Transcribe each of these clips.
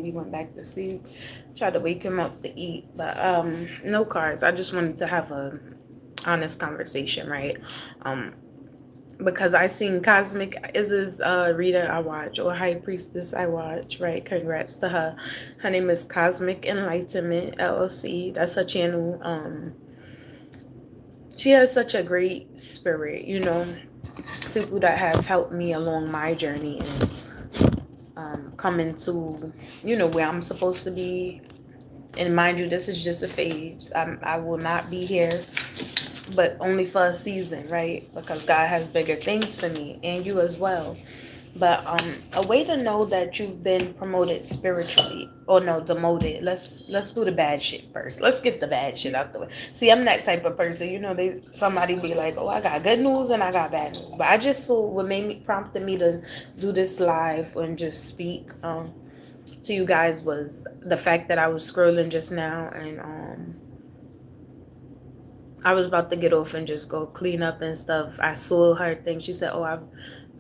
he went back to sleep. Tried to wake him up to eat, but no cars. I just wanted to have a honest conversation, right? Um, because I seen Cosmic is Rita I watch, or High Priestess I watch, right? Congrats to her. Her name is Cosmic Enlightenment LLC. That's her channel. She has such a great spirit, you know. People that have helped me along my journey and coming to, you know, where I'm supposed to be. And mind you, this is just a phase. I will not be here, but only for a season, right? Because God has bigger things for me and you as well. But a way to know that you've been promoted spiritually, or no, demoted. Let's do the bad shit first. Let's get the bad shit out the way. See, I'm that type of person. You know, somebody be like, "Oh, I got good news and I got bad news." But I just saw what prompted me to do this live and just speak to you guys was the fact that I was scrolling just now, and I was about to get off and just go clean up and stuff. I saw her thing. She said, "Oh,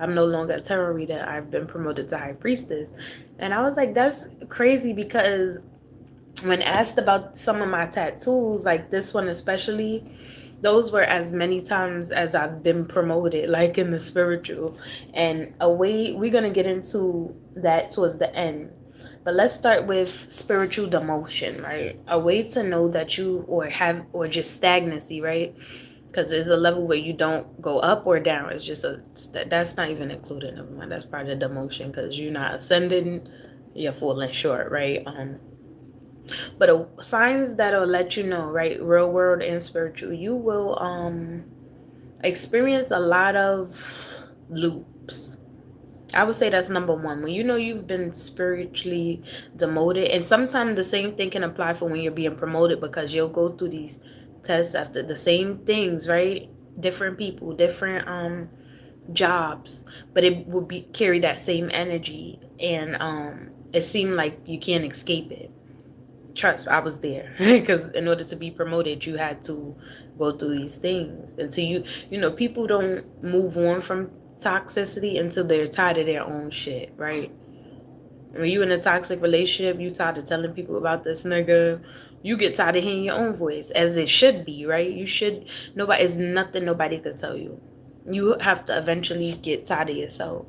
I'm no longer a tarot reader. I've been promoted to high priestess." And I was like, that's crazy, because when asked about some of my tattoos, like this one especially, those were as many times as I've been promoted, like in the spiritual. And we're going to get into that towards the end. But let's start with spiritual demotion, right? A way to know that you or just stagnancy, right? Because there's a level where you don't go up or down. It's just that's not even included. Never mind. That's part of the demotion, because you're not ascending, you're falling short, right? But signs that'll let you know, right? Real world and spiritual. You will experience a lot of loops. I would say that's number one. When you know you've been spiritually demoted, and sometimes the same thing can apply for when you're being promoted, because you'll go through these tests after the same things, right? Different people, different jobs, but it will be carry that same energy, and it seemed like you can't escape it. Trust, I was there because in order to be promoted, you had to go through these things until you know, people don't move on from toxicity until they're tired of their own shit, right? When you in a toxic relationship, you tired of telling people about this nigga. You get tired of hearing your own voice, as it should be, right? You should. Nobody is nothing. Nobody could tell you. You have to eventually get tired of yourself.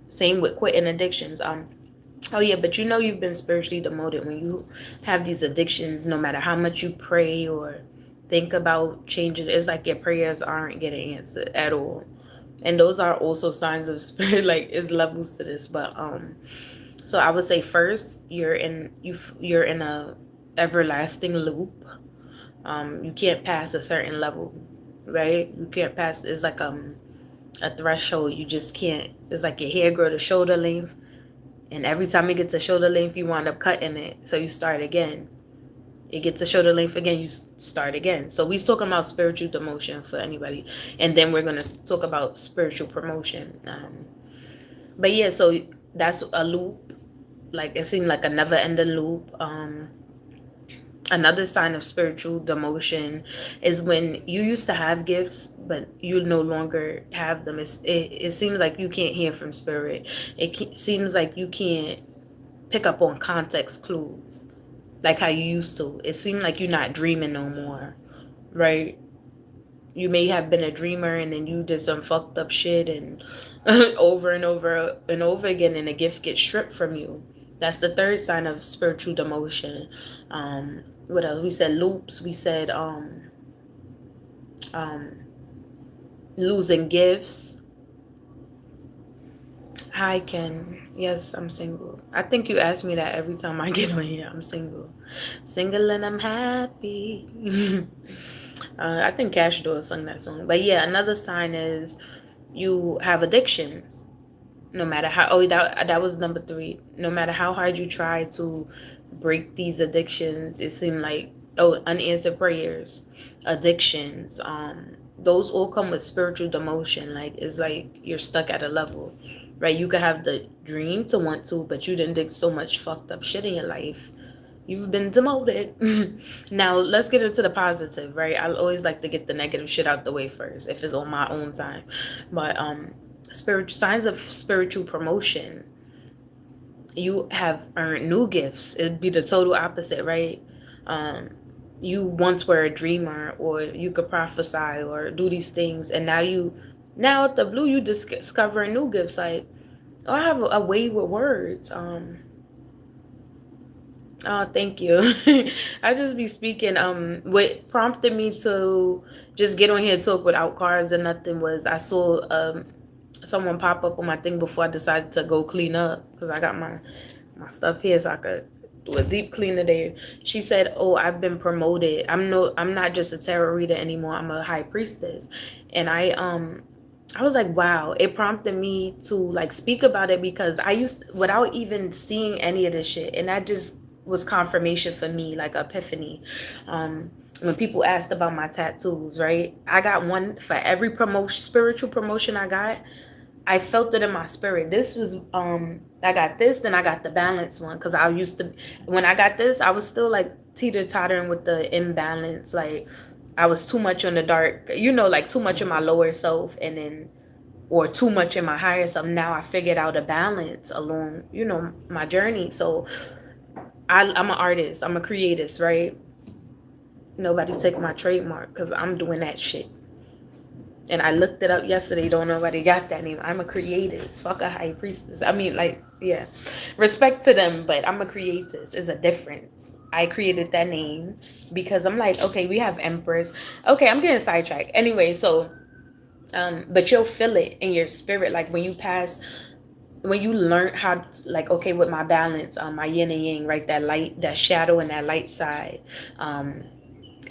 Same with quitting addictions. Oh yeah, but you know you've been spiritually demoted when you have these addictions. No matter how much you pray or think about changing, it's like your prayers aren't getting answered at all. And those are also signs of spirit. Like, it's levels to this, but so I would say first you're in a everlasting loop. You can't pass a certain level, right? You can't pass. It's like a threshold. You just can't. It's like your hair grow to shoulder length, and every time you get to shoulder length, you wind up cutting it. So you start again. It gets to shoulder length again, you start again. So we're talking about spiritual demotion for anybody. And then we're going to talk about spiritual promotion. But yeah, so that's a loop. Like, it seemed like a never-ending loop. Another sign of spiritual demotion is when you used to have gifts, but you no longer have them. It seems like you can't hear from spirit. Seems like you can't pick up on context clues like how you used to. It seemed like you're not dreaming no more, right? You may have been a dreamer and then you did some fucked up shit, and over and over and over again, and a gift gets stripped from you. That's the third sign of spiritual demotion. What else? We said loops. We said um, losing gifts. Hi, Ken. Yes, I'm single. I think you ask me that every time I get on here. I'm single. Single and I'm happy. I think Cash Door sung that song. But yeah, another sign is you have addictions. No matter how, that was number 3. No matter how hard you try to break these addictions, it seemed like, unanswered prayers, addictions, those all come with spiritual demotion. Like, it's like you're stuck at a level, right? You could have the dream to want to, but you didn't do so much fucked up shit in your life. You've been demoted. Now let's get into the positive, right? I always like to get the negative shit out the way first, if it's on my own time. But spiritual signs of spiritual promotion. you have earned new gifts. It'd be the total opposite, right? Um, you once were a dreamer, or you could prophesy or do these things, and now at the blue, you discover new gifts. Like, oh, I have a way with words. Oh, thank you. I just be speaking. What prompted me to just get on here and talk without cards and nothing was I saw someone pop up on my thing before I decided to go clean up, because I got my stuff here so I could do a deep clean today. She said, "Oh, I've been promoted. I'm not just a tarot reader anymore. I'm a high priestess." And I was like, wow, it prompted me to like speak about it, because I used, without even seeing any of this shit, and that just was confirmation for me, like epiphany. When people asked about my tattoos, right? I got one for every promotion, spiritual promotion I got. I felt it in my spirit. This was I got this, then I got the balance one, because I used to, when I got this, I was still like teeter tottering with the imbalance. Like, I was too much on the dark, like too much in my lower self, and then, or too much in my higher self. Now I figured out a balance along, my journey. So I'm an artist. I'm a creative, right? Nobody take my trademark, because I'm doing that shit. And I looked it up yesterday. Don't nobody got that name. I'm a creative. Fuck a high priestess. I mean, like, yeah, respect to them, but I'm a creative. It's a difference. I created that name because I'm like, okay, we have empress. Okay, I'm getting sidetracked. Anyway, so, but you'll feel it in your spirit, like when you learn how to, like, okay, with my balance, my yin and yang, right, that light, that shadow, and that light side.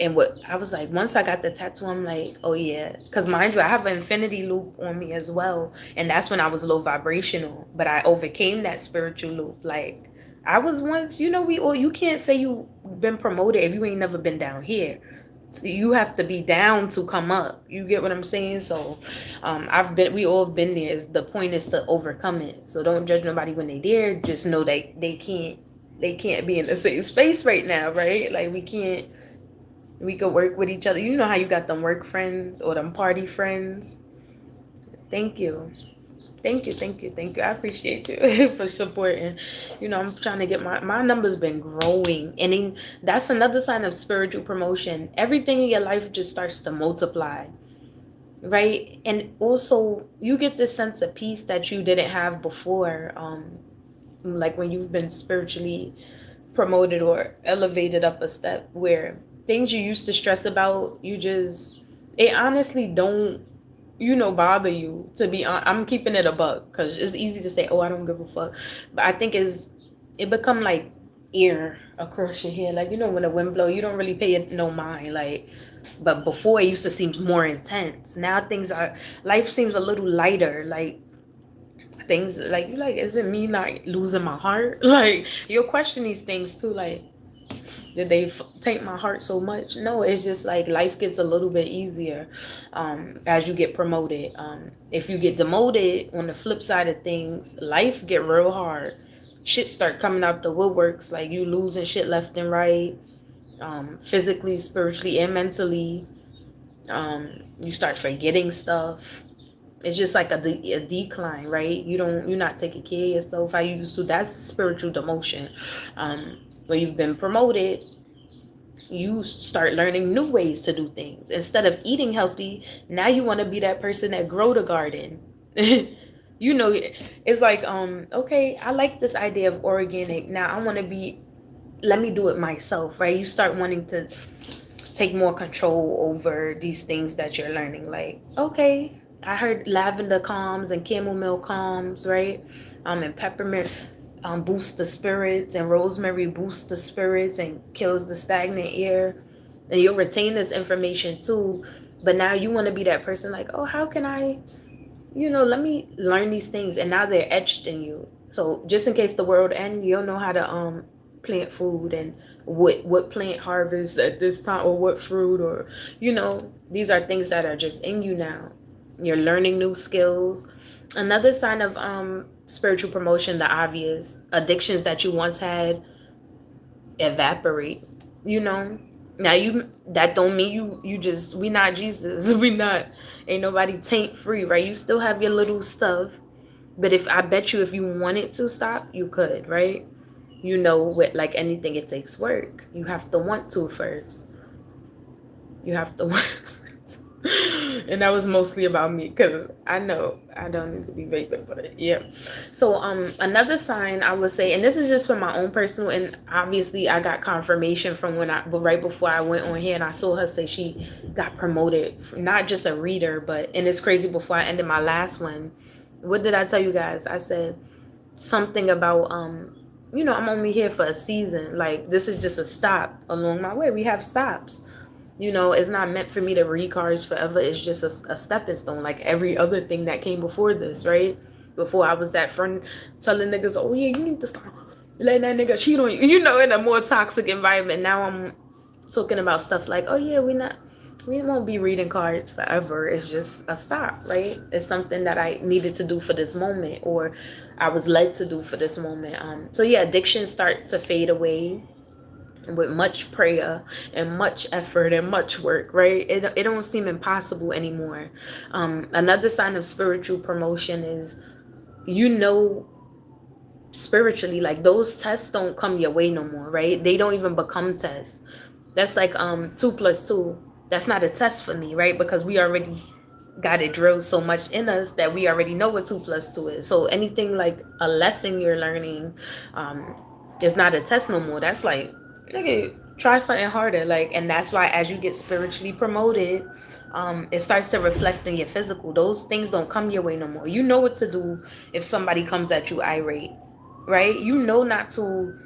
And what I was like, once I got the tattoo, I'm like, oh yeah, because mind you, I have an infinity loop on me as well, and that's when I was low vibrational, but I overcame that spiritual loop. Like, I was once, you can't say you've been promoted if you ain't never been down here. You have to be down to come up. You get what I'm saying? So we all have been there. The point is to overcome it. So don't judge nobody when they there. Just know that they can't be in the same space right now, right? Like, we could work with each other. You know how you got them work friends or them party friends. Thank you. Thank you, thank you, thank you. I appreciate you for supporting. I'm trying to get my numbers been growing. And then that's another sign of spiritual promotion. Everything in your life just starts to multiply, right? And also you get this sense of peace that you didn't have before. Like when you've been spiritually promoted or elevated up a step, where things you used to stress about, it honestly don't, bother you. To be honest, I'm keeping it a buck, because it's easy to say, oh, I don't give a fuck, but I think it become like air across your head, like, when the wind blow, you don't really pay it no mind, like. But before, it used to seem more intense. Now life seems a little lighter, like things, like, you like, is it me not losing my heart? Like, you'll question these things too, like, did they take my heart so much? No, it's just like life gets a little bit easier as you get promoted. If you get demoted, on the flip side of things, life get real hard. Shit start coming out the woodworks, like you losing shit left and right, physically, spiritually, and mentally. You start forgetting stuff. It's just like a decline, right? You're not taking care of yourself how you used to. That's spiritual demotion. When you've been promoted, you start learning new ways to do things. Instead of eating healthy, now you want to be that person that grow the garden. It's like, okay, I like this idea of organic. Now I want to let me do it myself, right? You start wanting to take more control over these things that you're learning. Like, okay, I heard lavender calms and chamomile calms, right? And peppermint boosts the spirits, and rosemary boosts the spirits and kills the stagnant air. And you'll retain this information too. But now you want to be that person, like, oh, how can I, let me learn these things. And now they're etched in you. So just in case the world ends, you'll know how to plant food, and what plant harvest at this time, or what fruit, or these are things that are just in you now. You're learning new skills. Another sign of spiritual promotion, the obvious addictions that you once had evaporate. Now that don't mean we not Jesus. We not, ain't nobody taint free, right? You still have your little stuff, But if I bet you if you wanted to stop, you could, right? You know, with like anything, it takes work. You have to want to first. You have to want. And that was mostly about me because I know I don't need to be vaping, but yeah. So another sign I would say, and this is just for my own personal, and obviously I got confirmation from when but right before I went on here and I saw her say she got promoted, not just a reader, but, and it's crazy, before I ended my last one, what did I tell you guys? I said something about you know, I'm only here for a season. Like, this is just a stop along my way. We have stops. You know, it's not meant for me to read cards forever. It's just a stepping stone, like every other thing that came before this, right? Before I was that friend telling niggas, oh yeah, you need to stop letting that nigga cheat on you, you know, in a more toxic environment. Now I'm talking about stuff like, oh yeah, we won't be reading cards forever. It's just a stop, right? It's something that I needed to do for this moment, or I was led to do for this moment. So yeah, addictions start to fade away with much prayer and much effort and much work, right? It don't seem impossible anymore. Another sign of spiritual promotion is, you know, spiritually, like those tests don't come your way no more, right? They don't even become tests. That's like 2 plus 2. That's not a test for me, right? Because we already got it drilled so much in us that we already know what 2 plus 2 is. So anything like a lesson you're learning is not a test no more. That's like, nigga, try something harder. Like, and that's why as you get spiritually promoted, it starts to reflect in your physical. Those things don't come your way no more. You know what to do if somebody comes at you irate, right? You know not to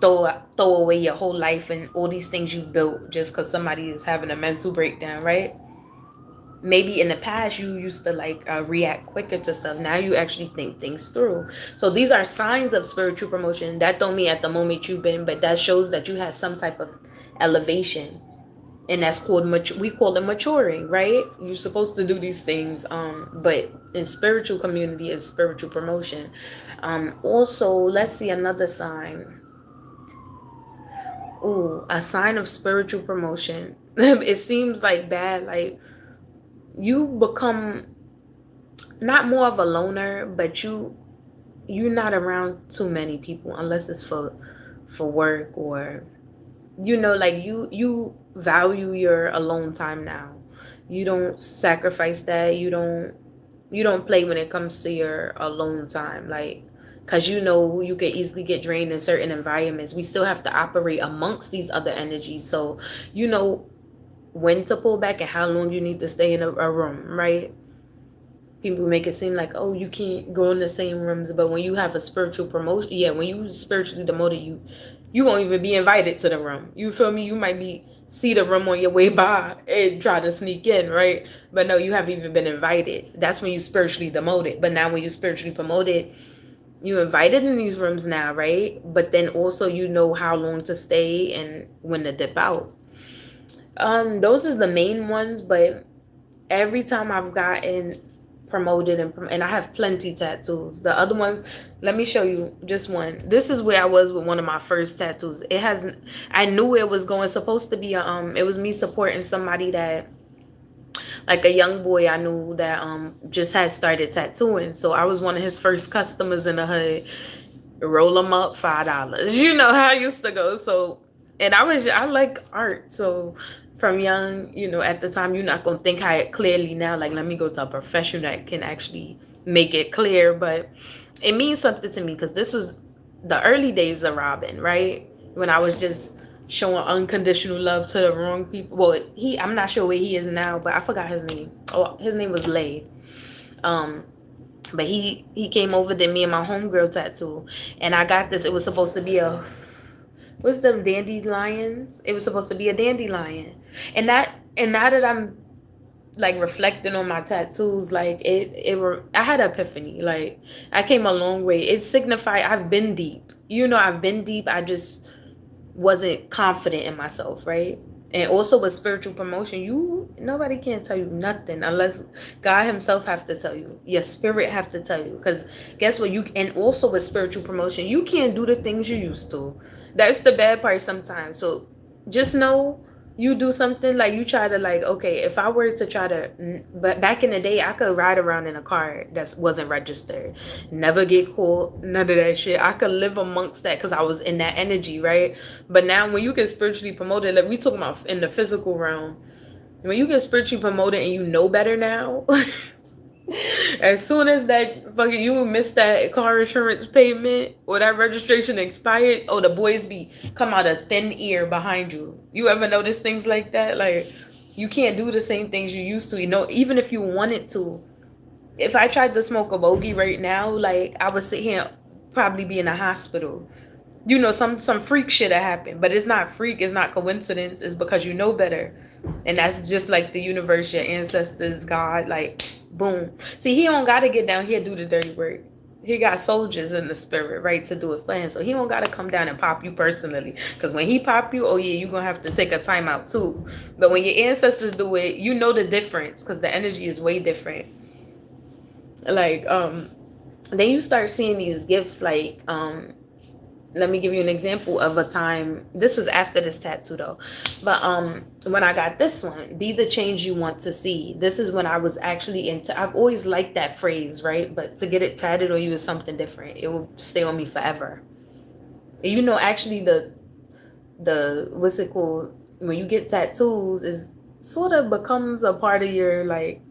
throw away your whole life and all these things you built just because somebody is having a mental breakdown, right? Maybe in the past you used to like react quicker to stuff. Now you actually think things through. So these are signs of spiritual promotion. That don't mean at the moment you've been, but that shows that you had some type of elevation, and that's called we call it maturing, right? You're supposed to do these things, but in spiritual community is spiritual promotion. Also, let's see another sign. Ooh, a sign of spiritual promotion. It seems like bad, like you become not more of a loner, but you're not around too many people unless it's for work, or you know, like you value your alone time now. You don't sacrifice that. You don't play when it comes to your alone time, like, because you know you can easily get drained in certain environments. We still have to operate amongst these other energies, so you know when to pull back and how long you need to stay in a room, right? People make it seem like, oh, you can't go in the same rooms, but when you have a spiritual promotion, yeah, when you spiritually demoted, you won't even be invited to the room. You feel me? You might be see the room on your way by and try to sneak in, right? But no, you haven't even been invited. That's when you spiritually demoted. But now when you spiritually promoted, you invited in these rooms now, right? But then also you know how long to stay and when to dip out. Those are the main ones, but every time I've gotten promoted and I have plenty tattoos. The other ones, let me show you just one. This is where I was with one of my first tattoos. It hasn't, I knew it was going, supposed to be it was me supporting somebody that, like a young boy I knew that just had started tattooing. So I was one of his first customers in the hood. Roll them up, $5. You know how I used to go. So, and I like art. So from young, you know, at the time, you're not going to think how it clearly now. Like, let me go to a professional that can actually make it clear. But it means something to me because this was the early days of Robin, right? When I was just showing unconditional love to the wrong people. Well, I'm not sure where he is now, but I forgot his name. Oh, his name was Lay. But he came over, did me and my homegirl tattoo, and I got this. It was supposed to be what's them dandelions? It was supposed to be a dandelion, and now that I'm like reflecting on my tattoos, like I had an epiphany. Like, I came a long way. It signified I've been deep. You know, I've been deep. I just wasn't confident in myself, right? And also with spiritual promotion, nobody can tell you nothing unless God himself have to tell you. Your spirit have to tell you. Because guess what? And also with spiritual promotion, you can't do the things you used to. That's the bad part sometimes. So just know You do something like you try to like, okay, if I were to try to, but back in the day I could ride around in a car that wasn't registered, never get caught, none of that shit. I could live amongst that because I was in that energy, right? But now when you get spiritually promoted, like we talking about in the physical realm, when you get spiritually promoted and you know better now, as soon as that fucking you miss that car insurance payment or that registration expired, oh the boys be come out of thin ear behind you. You ever notice things like that? Like you can't do the same things you used to, you know, even if you wanted to. If I tried to smoke a bogey right now, like I would sit here probably be in a hospital. You know, some freak shit that happened, but it's not freak, it's not coincidence, it's because you know better. And that's just like the universe, your ancestors, God, like boom. See, he don't gotta get down here do the dirty work. He got soldiers in the spirit, right, to do it for him. So he don't gotta come down and pop you personally. Cause when he pop you, oh yeah, you gonna have to take a time out too. But when your ancestors do it, you know the difference, cause the energy is way different. Like then you start seeing these gifts like let me give you an example of a time. This was after this tattoo though, but when I got this one, be the change you want to see. This is when I was actually into, I've always liked that phrase, right? But to get it tatted on you is something different. It will stay on me forever. And you know, actually the what's it called, when you get tattoos, is sort of becomes a part of your like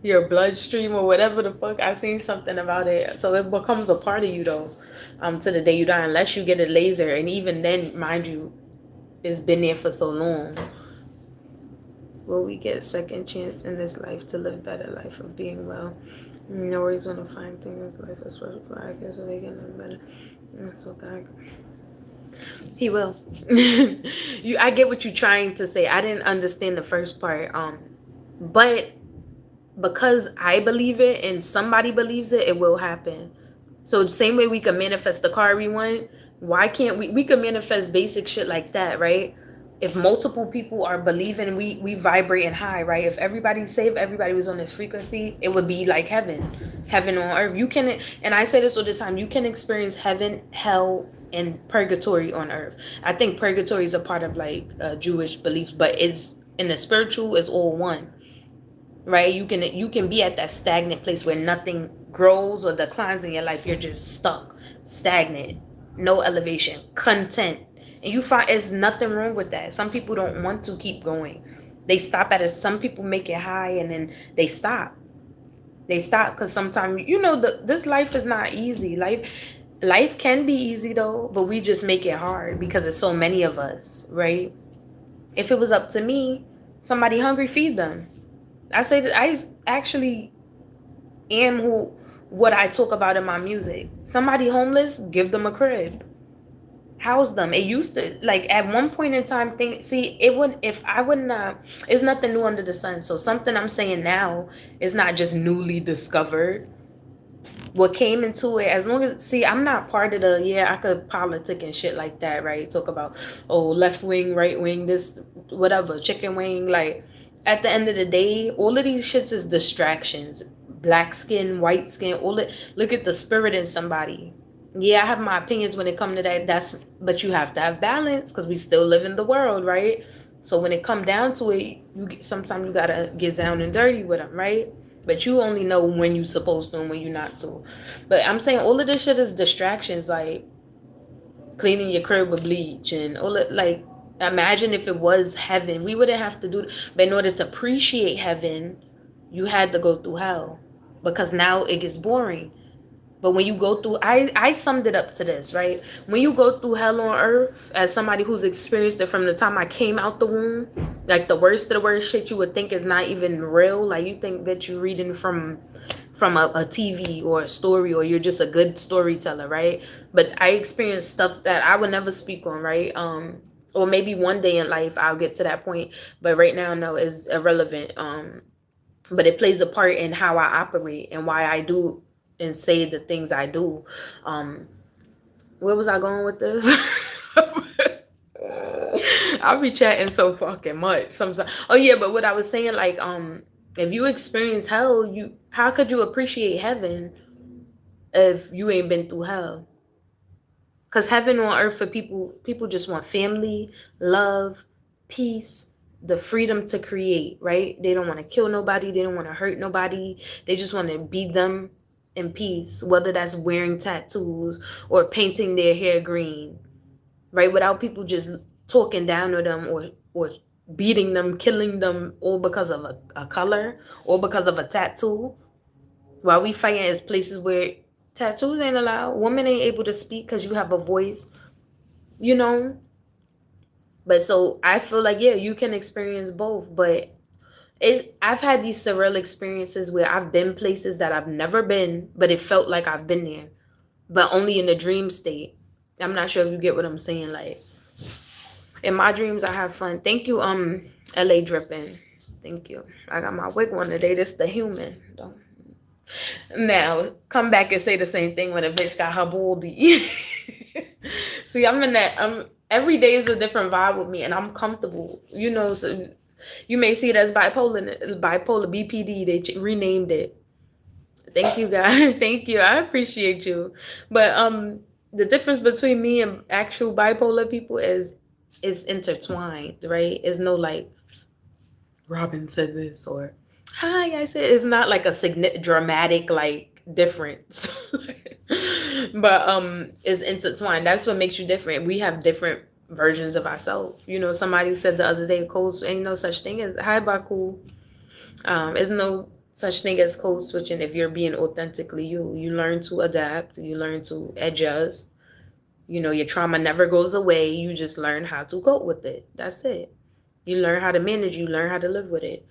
your bloodstream or whatever the fuck. I've seen something about it. So it becomes a part of you though, to the day you die, unless you get a laser. And even then, mind you, it's been there for so long. Will we get a second chance in this life to live better life of being well? No reason to find things in life is special for I guess so they can live better. That's what God. He will. I get what you're trying to say. I didn't understand the first part. But because I believe it and somebody believes it, it will happen. So the same way we can manifest the car we want, why can't we can manifest basic shit like that, right? If multiple people are believing, we vibrating high, right? If everybody, say if everybody was on this frequency, it would be like heaven on earth. You can, and I say this all the time, you can experience heaven, hell, and purgatory on earth. I think purgatory is a part of like Jewish beliefs, but it's in the spiritual is all one, right? You can be at that stagnant place where nothing grows or declines in your life. You're just stuck, stagnant, no elevation, content. And you find there's nothing wrong with that. Some people don't want to keep going. They stop at it. Some people make it high and then they stop because sometimes this life is not easy. Life can be easy though, but we just make it hard because there's so many of us, right? If it was up to me, somebody hungry, feed them. I say that I actually am what I talk about in my music. Somebody homeless, give them a crib, house them. It used to, like, at one point in time, it wouldn't, if I would not, it's nothing new under the sun. So something I'm saying now is not just newly discovered. What came into it, as long as, see, I'm not part of the, I could politic and shit like that, right? Talk about, oh, left wing, right wing, this, whatever, chicken wing. Like, at the end of the day, all of these shits is distractions. Black skin, white skin, all it, look at the spirit in somebody. Yeah, I have my opinions when it comes to that. But you have to have balance because we still live in the world, right? So when it come down to it, sometimes you gotta get down and dirty with them, right? But you only know when you supposed to and when you're not to. But I'm saying all of this shit is distractions, like cleaning your crib with bleach and all it. Like, imagine if it was heaven, we wouldn't have to do. But in order to appreciate heaven, you had to go through hell because now it gets boring. But when you go through, I summed it up to this, right? When you go through hell on earth, as somebody who's experienced it from the time I came out the womb, like the worst of the worst shit you would think is not even real. Like you think that you're reading from a TV or a story, or you're just a good storyteller, right? But I experienced stuff that I would never speak on, right? Or maybe one day in life I'll get to that point, but right now, no, it's irrelevant. But it plays a part in how I operate and why I do and say the things I do. Where was I going with this? I'll be chatting so fucking much sometimes. Oh yeah, but what I was saying, like, if you experience hell, how could you appreciate heaven if you ain't been through hell? Because heaven on earth for people just want family, love, peace, the freedom to create, right? They don't want to kill nobody, they don't want to hurt nobody, they just want to be them in peace, whether that's wearing tattoos or painting their hair green, right? Without people just talking down to them or beating them, killing them, all because of a color or because of a tattoo. While we fighting is places where tattoos ain't allowed, women ain't able to speak because you have a voice, you know. But so I feel like, yeah, you can experience both, but I've had these surreal experiences where I've been places that I've never been, but it felt like I've been there, but only in the dream state. I'm not sure if you get what I'm saying. Like, in my dreams, I have fun. Thank you, LA Dripping. Thank you. I got my wig on today. This the human. Don't. Now come back and say the same thing when a bitch got her baldy. See, I'm in that. Every day is a different vibe with me, and I'm comfortable. You know, so you may see it as bipolar BPD. They renamed it. Thank you, guys. Thank you. I appreciate you. But the difference between me and actual bipolar people is intertwined, right? It's no like Robin said this or hi, I said it's not like a dramatic like difference. But it's intertwined. That's what makes you different. We have different versions of ourselves. You know, somebody said the other day, codes ain't no such thing as hi Baku. There's no such thing as code switching if you're being authentically you. You learn to adapt, you learn to adjust. You know, your trauma never goes away. You just learn how to cope with it. That's it. You learn how to manage, you learn how to live with it.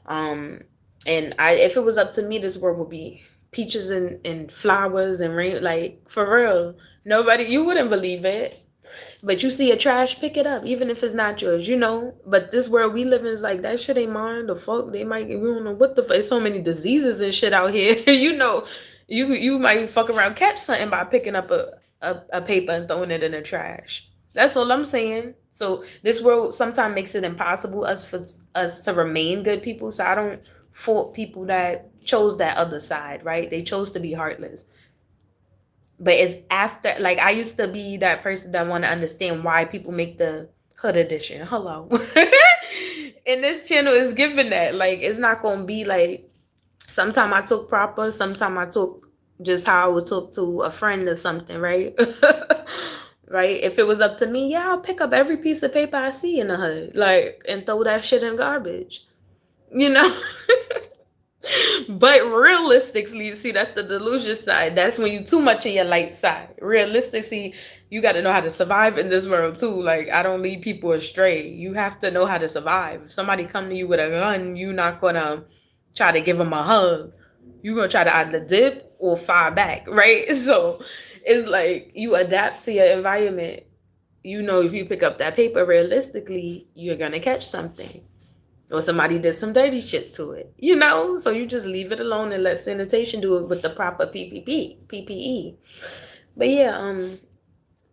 And if it was up to me, this world would be peaches and flowers and rain, like for real. Nobody, you wouldn't believe it. But you see a trash, pick it up, even if it's not yours, you know. But this world we live in is like that shit ain't mine. The fuck they might, we don't know what the fuck. There's so many diseases and shit out here. You know, you might fuck around catch something by picking up a paper and throwing it in the trash. That's all I'm saying. So this world sometimes makes it impossible for us to remain good people. So I don't fault people that chose that other side, right? They chose to be heartless. But it's after, like, I used to be that person that want to understand why people make the hood edition. Hello. And this channel is giving that. Like, it's not going to be like, sometime I took proper, sometime I took just how I would talk to a friend or something, right? Right? If it was up to me, yeah, I'll pick up every piece of paper I see in the hood, like, and throw that shit in garbage. You know? But realistically, see, that's the delusion side. That's when you too much in your light side. Realistically, you got to know how to survive in this world too. Like, I don't lead people astray. You have to know how to survive. If somebody come to you with a gun, you're not gonna try to give them a hug. You're gonna try to either dip or fire back, right? So it's like you adapt to your environment. You know, if you pick up that paper, realistically, you're gonna catch something. Or somebody did some dirty shit to it, you know? So you just leave it alone and let sanitation do it with the proper PPE. But yeah,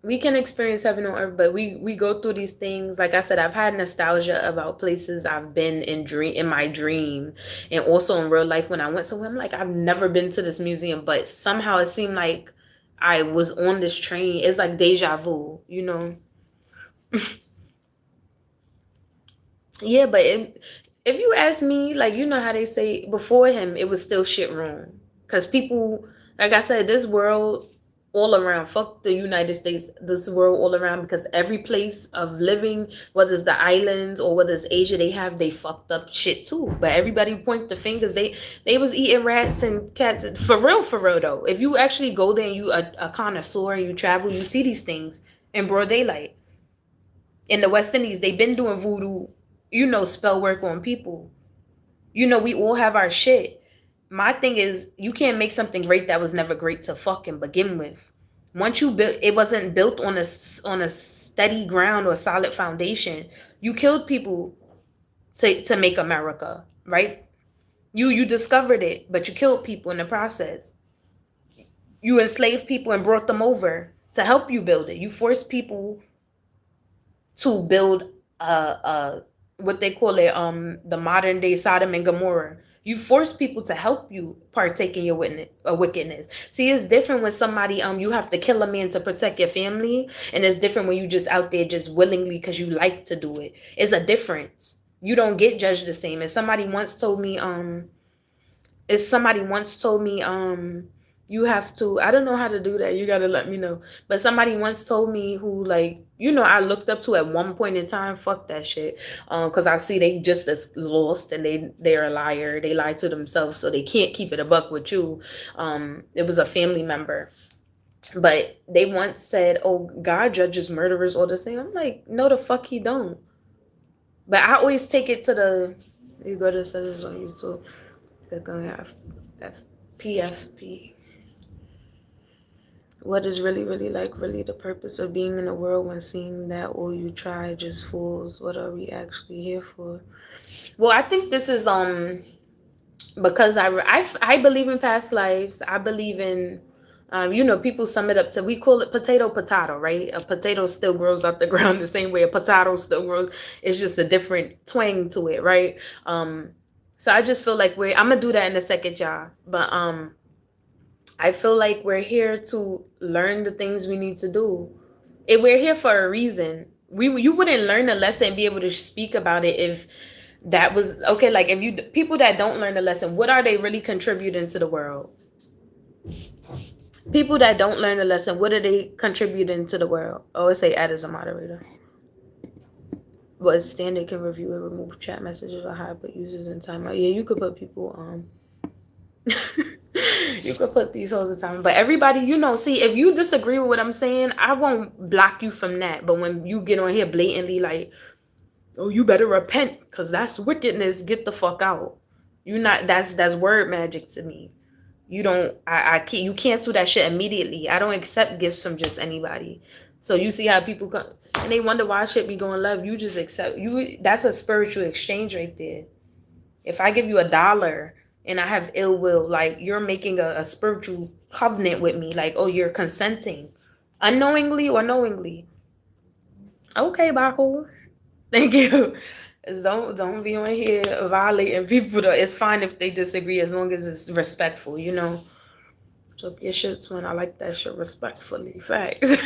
we can experience heaven on earth, but we go through these things. Like I said, I've had nostalgia about places I've been in my dream, and also in real life when I went somewhere. I'm like, I've never been to this museum, but somehow it seemed like I was on this train. It's like deja vu, you know? Yeah, but if you ask me, like, you know how they say before him, it was still shit wrong. Because people, like I said, this world all around, fuck the United States, this world all around, because every place of living, whether it's the islands or whether it's Asia, they fucked up shit too. But everybody point the fingers. They was eating rats and cats. For real though. If you actually go there and you a connoisseur and you travel, you see these things in broad daylight. In the West Indies, they've been doing voodoo, you know, spell work on people. You know, we all have our shit. My thing is, you can't make something great that was never great to fucking begin with. Once you built, it wasn't built on a steady ground or solid foundation. You killed people to make America, right? You discovered it, but you killed people in the process. You enslaved people and brought them over to help you build it. You forced people to build what they call it, the modern day Sodom and Gomorrah. You force people to help you partake in your wickedness. See, it's different when somebody you have to kill a man to protect your family, and it's different when you just out there just willingly because you like to do it. It's a difference. You don't get judged the same. And somebody once told me, if somebody once told me, you have to, I don't know how to do that, you gotta let me know. But somebody once told me, who, like, I looked up to at one point in time, fuck that shit. Because I see they just as lost, and they're a liar. They lie to themselves, so they can't keep it a buck with you. It was a family member. But they once said, "Oh, God judges murderers all the same." I'm like, no, the fuck he don't. But I always take it to the, you go to settings on YouTube. They're gonna have PFP. What is really, really, like, really the purpose of being in the world when seeing that all you try just fools? What are we actually here for? Well, I think this is because I believe in past lives. I believe in, people sum it up to, we call it potato, right? A potato still grows out the ground the same way a potato still grows. It's just a different twang to it, right? So I just feel like I'm gonna do that in a second, y'all. But I feel like we're here to learn the things we need to do. If we're here for a reason, you wouldn't learn a lesson and be able to speak about it if that was okay. Like, if you people that don't learn the lesson, what are they really contributing to the world? People that don't learn the lesson, what are they contributing to the world? Oh, it say add as a moderator. But standard can review and remove chat messages or hide put users in timeout. Yeah, you could put people you could put these all the time. But everybody, see, if you disagree with what I'm saying, I won't block you from that. But when you get on here blatantly like, oh, you better repent because that's wickedness, get the fuck out. You not that's word magic to me. You don't I can't you cancel that shit immediately. I don't accept gifts from just anybody. So you see how people come and they wonder why shit be going left. You just accept that's a spiritual exchange right there. If I give you $1 and I have ill will, like, you're making a spiritual covenant with me, like, oh, you're consenting unknowingly or knowingly. Okay, Baku. Thank you. Don't be on here violating people though. It's fine if they disagree as long as it's respectful, So your shit's when I like that shit respectfully. Facts.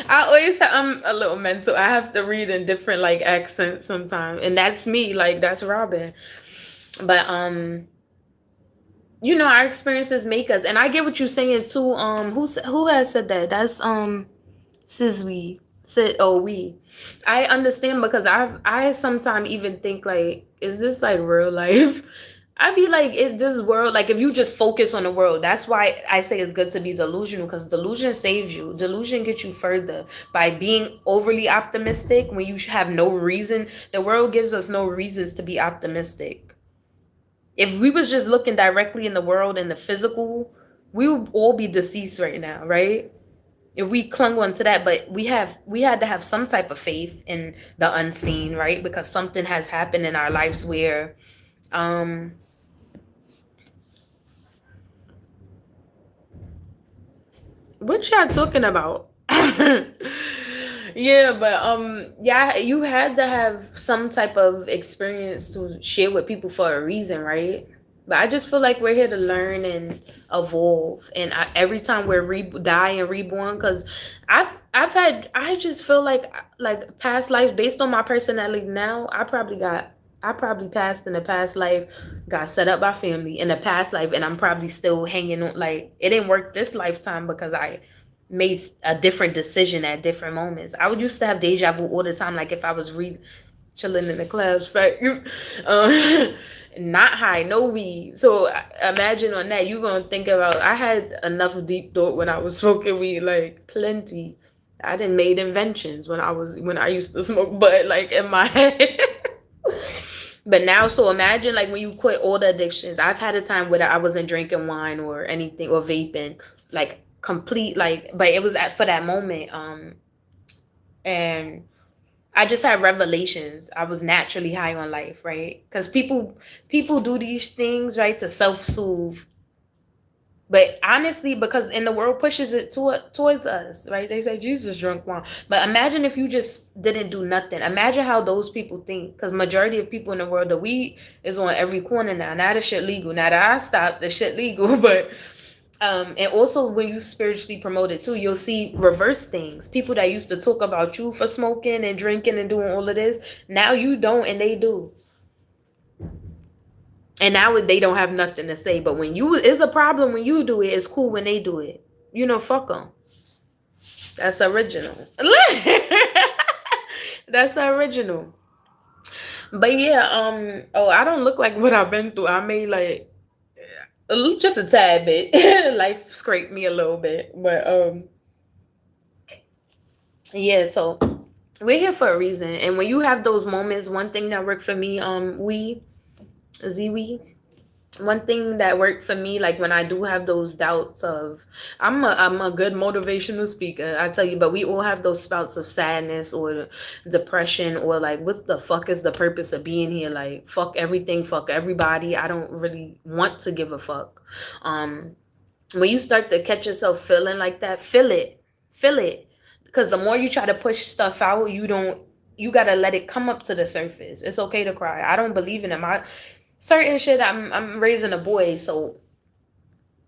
I always I'm a little mental. I have to read in different like accents sometimes. And that's me, like that's Robin. But our experiences make us, and I get what you're saying too. Who has said that? That's Sizwe said, oh, we. I understand because I sometimes even think like, is this like real life? I'd be like, this world, like if you just focus on the world, that's why I say it's good to be delusional, because delusion saves you. Delusion gets you further by being overly optimistic when you have no reason. The world gives us no reasons to be optimistic. If we was just looking directly in the world and the physical, we would all be deceased right now, right? If we clung on to that, but we had to have some type of faith in the unseen, right? Because something has happened in our lives where what y'all talking about? Yeah, but yeah, you had to have some type of experience to share with people for a reason, right? But I just feel like we're here to learn and evolve, and every time we're die and reborn, because I just feel like past life based on my personality now. I probably passed in the past life, got set up by family in the past life, and I'm probably still hanging on. Like, it didn't work this lifetime because I made a different decision at different moments. I would used to have deja vu all the time, like if I was chilling in the class, right? Not high, no weed. So imagine on that, you gonna think about. I had enough deep thought when I was smoking weed, like plenty. I done made inventions when I used to smoke, but like in my head. But now, so imagine like when you quit all the addictions. I've had a time where I wasn't drinking wine or anything or vaping, like complete, like, but it was for that moment. And I just had revelations. I was naturally high on life, right? Because people do these things, right, to self-soothe. But honestly, because in the world pushes it towards us, right? They say Jesus drank wine. But imagine if you just didn't do nothing. Imagine how those people think. Because majority of people in the world, the weed is on every corner now. Now the shit legal. Now that I stopped, the shit legal. But And also when you spiritually promoted too, you'll see reverse things. People that used to talk about you for smoking and drinking and doing all of this, now you don't and they do. And now they don't have nothing to say. But when you, it's a problem when you do it. It's cool when they do it. You know, fuck them. That's original. That's original. But yeah, oh, I don't look like what I've been through. I may like just a tad bit. Life scraped me a little bit, but yeah. So we're here for a reason, and when you have those moments, one thing that worked for me, we one thing that worked for me, like when I do have those doubts of, I'm a good motivational speaker, I tell you, but we all have those spouts of sadness or depression or like, what the fuck is the purpose of being here? Like, fuck everything, fuck everybody. I don't really want to give a fuck. When you start to catch yourself feeling like that, feel it, because the more you try to push stuff out, you gotta let it come up to the surface. It's okay to cry. I don't believe in it. Certain shit, I'm raising a boy, so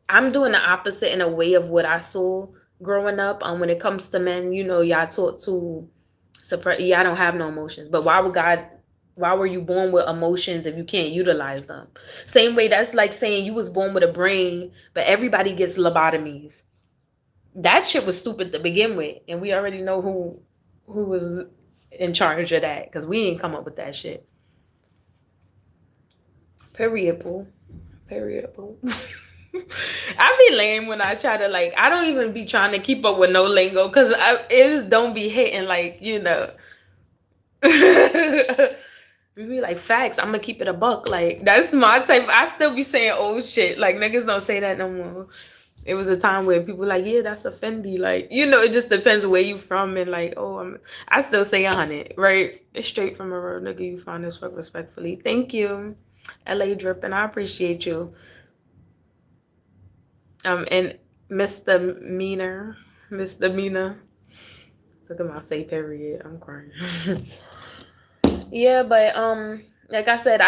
I'm doing the opposite in a way of what I saw growing up. When it comes to men, y'all taught to suppress. Yeah, I don't have no emotions, but why were you born with emotions if you can't utilize them? Same way, that's like saying you was born with a brain, but everybody gets lobotomies. That shit was stupid to begin with, and we already know who was in charge of that, because we ain't come up with that shit. Period, boo. Period, boo. I be lame when I try to, like, I don't even be trying to keep up with no lingo, because it just don't be hitting, like, we be like, facts, I'm gonna keep it a buck. Like, that's my type. I still be saying old shit. Like, niggas don't say that no more. It was a time where people like, yeah, that's a Fendi. Like, it just depends where you from, and like, I still say 100, right? It's straight from a real nigga. You find this fuck respectfully. Thank you. LA dripping. I appreciate you. And Mr. Meaner. Mr. Meaner. Look at my say period. I'm crying. Yeah, but like I said,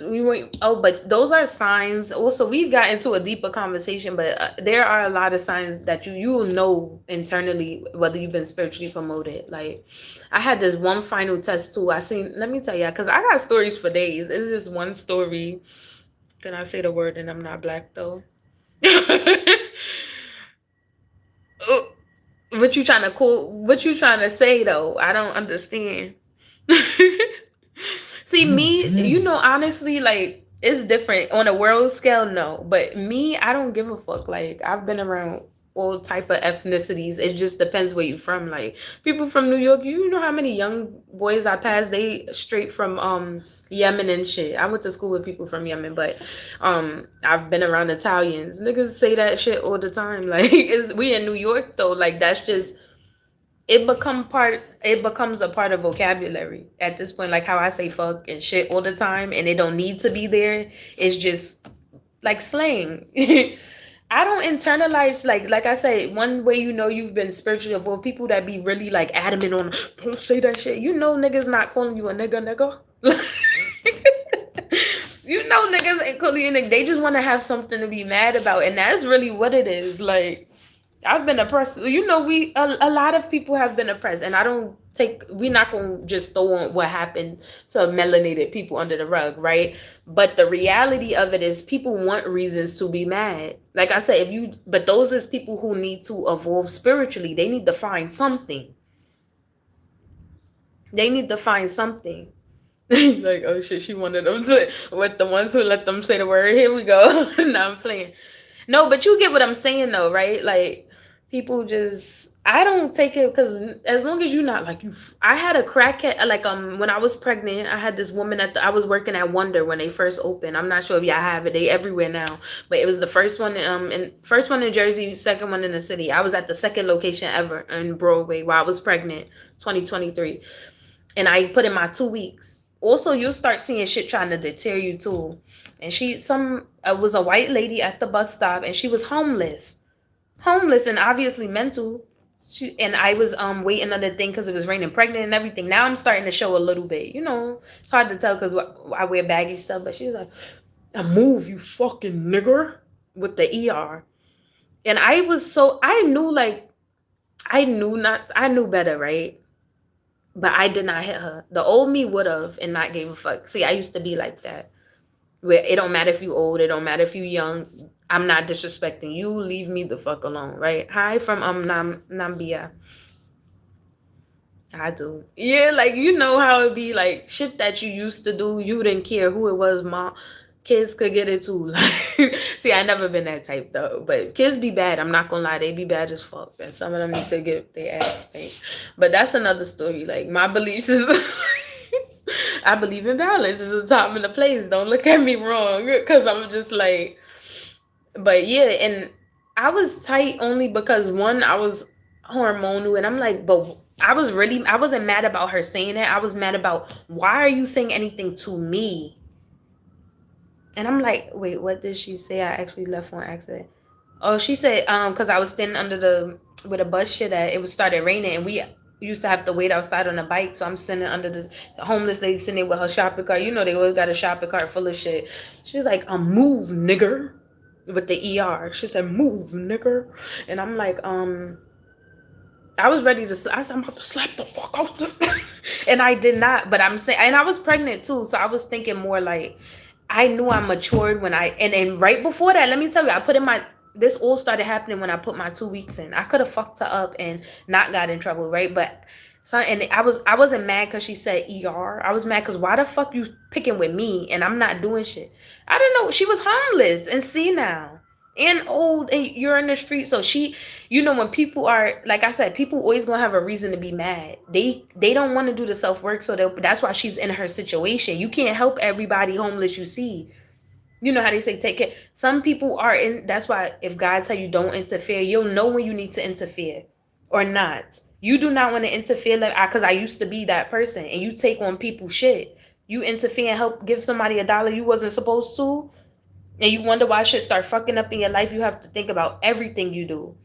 we went. Oh, but those are signs. Also, we've got into a deeper conversation, but there are a lot of signs that you will know internally whether you've been spiritually promoted. Like, I had this one final test too. I seen. Let me tell you, because I got stories for days. It's just one story. Can I say the word? And I'm not black though. Oh, what you trying to cool? What you trying to say though? I don't understand. See, me, honestly, like, it's different on a world scale, no. But me, I don't give a fuck. Like, I've been around all type of ethnicities. It just depends where you're from. Like, people from New York, you know how many young boys I passed? They straight from Yemen and shit. I went to school with people from Yemen, but I've been around Italians. Niggas say that shit all the time. Like, we in New York though. Like, that's just, it becomes a part of vocabulary at this point. Like how I say fuck and shit all the time, and it don't need to be there. It's just like slang. I don't internalize, like I say, one way you've been spiritually evolved, people that be really like adamant on, don't say that shit. Niggas not calling you a nigga. Niggas ain't calling you a nigga. They just want to have something to be mad about, and that's really what it is. Like, I've been oppressed. We a lot of people have been oppressed, and we're not gonna just throw on what happened to melanated people under the rug, right? But the reality of it is, people want reasons to be mad. Like I said, but those is people who need to evolve spiritually. They need to find something. They need to find something. Like, oh shit, she wanted them to, with the ones who let them say the word. Here we go. Now I'm playing. No, but you get what I'm saying though, right? Like, people just, I don't take it, because as long as you're not like, I had a crackhead, like, when I was pregnant, I had this woman I was working at Wonder when they first opened. I'm not sure if y'all have it. They everywhere now, but it was the first one in Jersey, second one in the city. I was at the second location ever in Broadway while I was pregnant, 2023, and I put in my 2 weeks. Also, you'll start seeing shit trying to deter you too. And was a white lady at the bus stop, and she was homeless and obviously mental. And I was waiting on the thing because it was raining, pregnant and everything. Now I'm starting to show a little bit. It's hard to tell because I wear baggy stuff. But she's like, "I move, you fucking nigger," with the ER. And I knew like, I knew better, right? But I did not hit her. The old me would have and not gave a fuck. See, I used to be like that. Where it don't matter if you old, it don't matter if you young. I'm not disrespecting you. Leave me the fuck alone, right? Hi from Nambia. I do. Yeah, like you know how it be like shit that you used to do, you didn't care who it was, mom. Kids could get it too. Like, see, I never been that type though. But kids be bad. I'm not gonna lie, they be bad as fuck. And some of them need to get their ass spanked. But that's another story. Like my beliefs is I believe in balance. It's a time and a place. Don't look at me wrong. Cause I'm just like, but yeah, and I was tight only because one, I was hormonal, and I'm like, but I wasn't mad about her saying it. I was mad about why are you saying anything to me? And I'm like, wait, what did she say? I actually left on accident. Oh, she said, because I was standing under the where the bus shit at. It was started raining, and we used to have to wait outside on the bike. So I'm standing under the homeless lady sitting there with her shopping cart. You know, they always got a shopping cart full of shit. She's like, move, nigger, with the ER. She said, move, nigger, and I'm like, I was ready to. I said, I'm about to slap the fuck out the, and I did not. But I'm saying, and I was pregnant too, so I was thinking more like, I knew I matured when and right before that, let me tell you, I put in my. This all started happening when I put my 2 weeks in. I could have fucked her up and not got in trouble, right? But so, and I wasn't mad because she said ER. I was mad because why the fuck you picking with me and I'm not doing shit. I don't know. She was homeless and senile and old, and you're in the street. So she, you know, when people are like I said, people always gonna have a reason to be mad. They don't want to do the self work, so that's why she's in her situation. You can't help everybody homeless you see. You know how they say take care. Some people are in. That's why if God tell you don't interfere, you'll know when you need to interfere or not. You do not want to interfere like because I used to be that person, and you take on people's shit. You interfere and help give somebody $1 you wasn't supposed to, and you wonder why shit start fucking up in your life. You have to think about everything you do.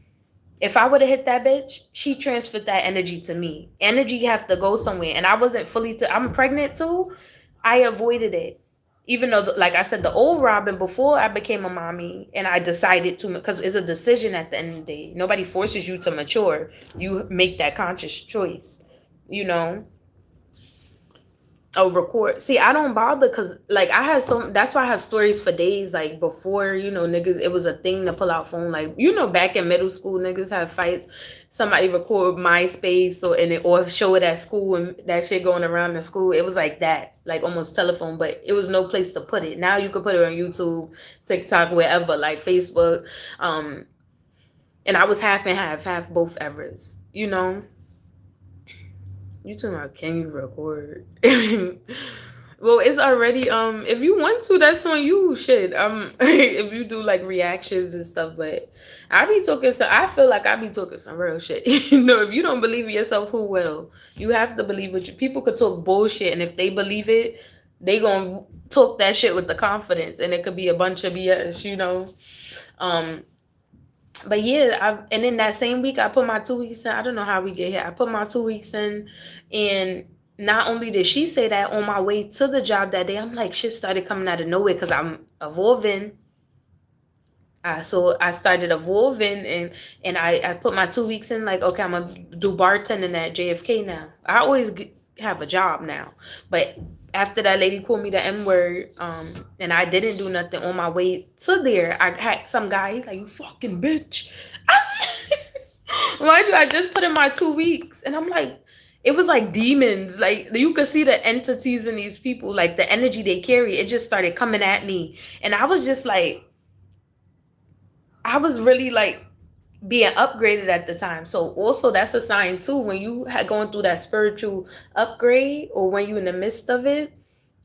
If I would have hit that bitch, she transferred that energy to me. Energy have to go somewhere, and I wasn't fully. I'm pregnant too. I avoided it, even though, like I said, the old Robin before I became a mommy, and I decided to because it's a decision at the end of the day. Nobody forces you to mature. You make that conscious choice. You know. Oh, record. See, I don't bother because, like, I had some. That's why I have stories for days. Like before, you know, niggas, it was a thing to pull out phone. Like, you know, back in middle school, niggas have fights. Somebody record MySpace or show it at school and that shit going around the school. It was like that, like almost telephone, but it was no place to put it. Now you could put it on YouTube, TikTok, wherever, like Facebook. And I was half and half both eras. You know. You talking about can you record? Well, it's already if you want to, that's on you. Shit. If you do like reactions and stuff, but I be talking so I feel like I be talking some real shit. You know, if you don't believe in yourself, who will? You have to believe what you people could talk bullshit, and if they believe it, they gonna talk that shit with the confidence, and it could be a bunch of BS, you know. But yeah, and in that same week I put my 2 weeks in. I don't know how we get here. I put my 2 weeks in, and not only did she say that, on my way to the job that day, I'm like, shit started coming out of nowhere because I'm evolving. So I started evolving, and I put my 2 weeks in, like, okay, I'm gonna do bartending at JFK now. I always have a job now, but after that lady called me the N word, and I didn't do nothing on my way to there, I had some guy, he's like, you fucking bitch. Mind you, I just put in my 2 weeks, and I'm like, it was like demons. Like you could see the entities in these people, like the energy they carry. It just started coming at me, and I was just like, I was really like being upgraded at the time. So also that's a sign too when you going through that spiritual upgrade, or when you in the midst of it.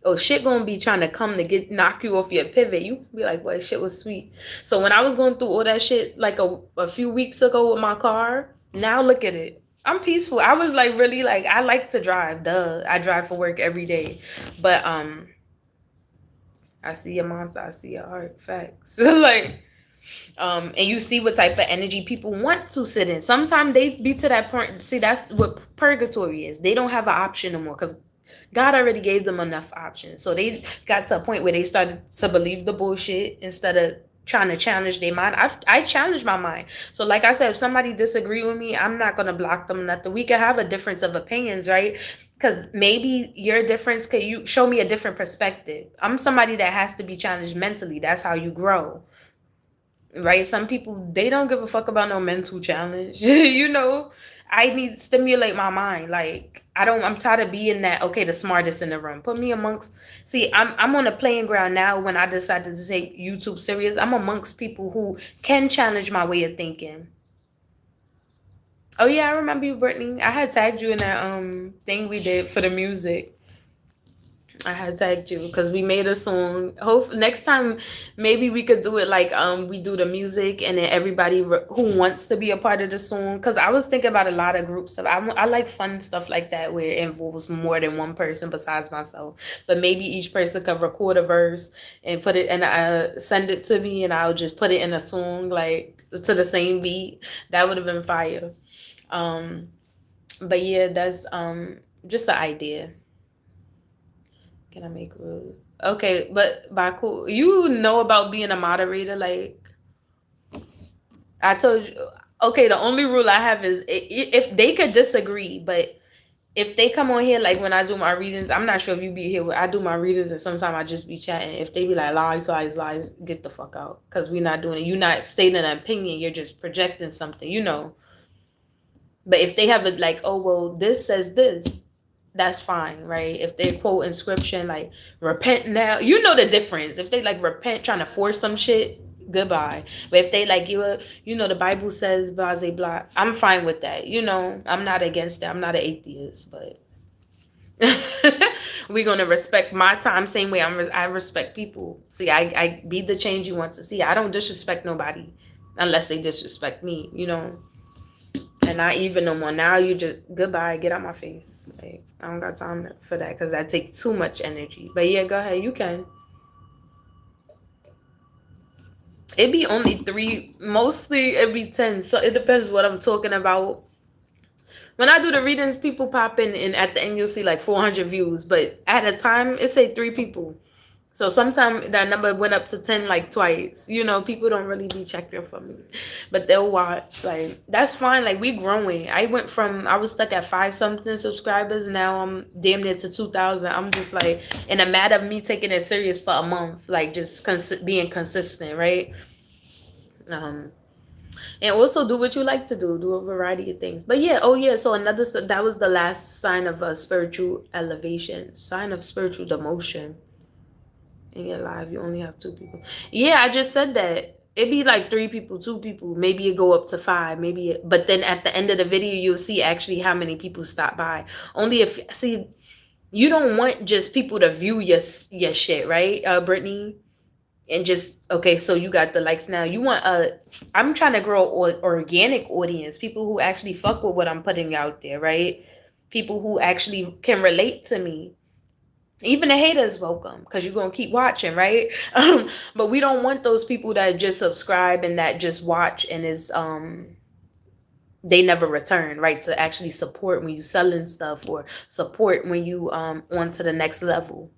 Oh, shit gonna be trying to come to knock you off your pivot. You be like, well, shit was sweet. So when I was going through all that shit like a few weeks ago with my car, now look at it. I'm peaceful. I was like really like I like to drive. Duh, I drive for work every day. But I see a monster. I see a heart. Facts. Like. And you see what type of energy people want to sit in. Sometimes they be to that point. See, that's what purgatory is. They don't have an option no more because God already gave them enough options. So they got to a point where they started to believe the bullshit instead of trying to challenge their mind. I challenge my mind. So like I said, if somebody disagree with me, I'm not gonna block them. Nothing. We can have a difference of opinions, right? Because maybe your difference could you show me a different perspective. I'm somebody that has to be challenged mentally. That's how you grow, right? Some people, they don't give a fuck about no mental challenge. You know, I need to stimulate my mind. Like I'm tired of being that, okay, the smartest in the room. Put me amongst, see, I'm on a playing ground now. When I decided to take YouTube serious, I'm amongst people who can challenge my way of thinking. Oh yeah, I remember you, Brittany. I had tagged you in that thing we did for the music. I had tagged you because we made a song. Hope next time maybe we could do it like we do the music and then everybody who wants to be a part of the song. Because I was thinking about a lot of group stuff. I like fun stuff like that where it involves more than one person besides myself. But maybe each person could record a verse and put it and send it to me and I'll just put it in a song like to the same beat. That would have been fire. But yeah, that's just an idea. Can I make rules? Okay, but by cool, you know about being a moderator. Like I told you, okay, the only rule I have is if they could disagree, but if they come on here, like when I do my readings, I'm not sure if you be here. I do my readings and sometimes I just be chatting. If they be like lies, lies, lies, get the fuck out, because we're not doing it. You're not stating an opinion. You're just projecting something, you know. But if they have it like, oh well, this says this, that's fine, right? If they quote inscription like repent now, you know the difference. If they like repent trying to force some shit, goodbye. But if they like you know the Bible says blah blah blah, I'm fine with that. You know, I'm not against that. I'm not an atheist, but we're gonna respect my time same way I respect people. See, I be the change you want to see. I don't disrespect nobody unless they disrespect me, you know. And not even no more. Now you just goodbye, get out my face. Like I don't got time for that because that takes too much energy. But yeah, go ahead, you can. It be only 3. Mostly it be 10. So it depends what I'm talking about. When I do the readings, people pop in, and at the end you'll see like 400 views. But at a time, it say 3 people. So sometimes that number went up to 10 like twice. You know, people don't really be checking for me. But they'll watch. Like, that's fine. Like, we growing. I was stuck at 5 something subscribers. Now I'm damn near to 2,000. I'm just like, in a matter of me taking it serious for a month. Like, just being consistent, right? And also do what you like to do a variety of things. But yeah, oh yeah, so that was the last sign of a spiritual elevation, sign of spiritual demotion. In your life you only have 2 people. Yeah, I just said that. It'd be like 3 people, 2 people, maybe it go up to 5, but then at the end of the video you'll see actually how many people stop by. Only if, see, you don't want just people to view your shit, right, Brittany? And just, okay, so you got the likes now. You want I'm trying to grow organic audience, people who actually fuck with what I'm putting out there, right? People who actually can relate to me. Even the haters welcome, because you're gonna keep watching, right? But we don't want those people that just subscribe and that just watch and is they never return, right? To actually support when you selling stuff or support when you on to the next level.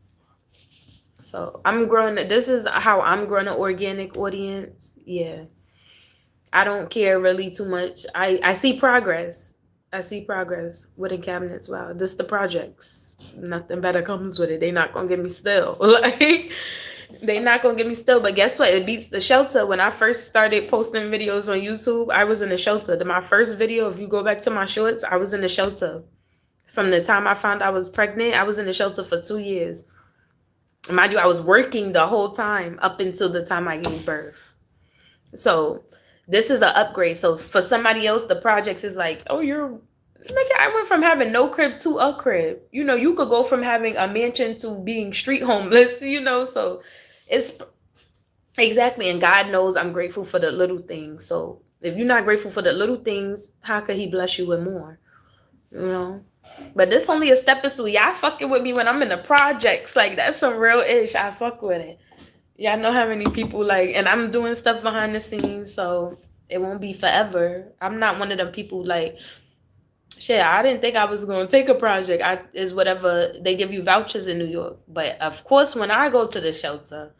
So I'm growing. This is how I'm growing an organic audience. Yeah, I don't care really too much. I see progress. I see progress. Wooden cabinets. Wow, this the projects. Nothing better comes with it. They not gonna get me still. Like they not gonna get me still. But guess what? It beats the shelter. When I first started posting videos on YouTube, I was in the shelter. My first video, if you go back to my shorts, I was in the shelter. From the time I found I was pregnant, I was in the shelter for 2 years. Mind you, I was working the whole time up until the time I gave birth. So this is an upgrade. So for somebody else, the projects is like, oh, I went from having no crib to a crib. You know, you could go from having a mansion to being street homeless, you know, so it's exactly. And God knows I'm grateful for the little things. So if you're not grateful for the little things, how could he bless you with more? You know? But this only a stepping stool. Y'all fucking with me when I'm in the projects. Like, that's some real ish. I fuck with it. Y'all know how many people like, and I'm doing stuff behind the scenes, so it won't be forever. I'm not one of them people like, shit, I didn't think I was going to take a project. Is whatever, they give you vouchers in New York. But of course, when I go to the shelter,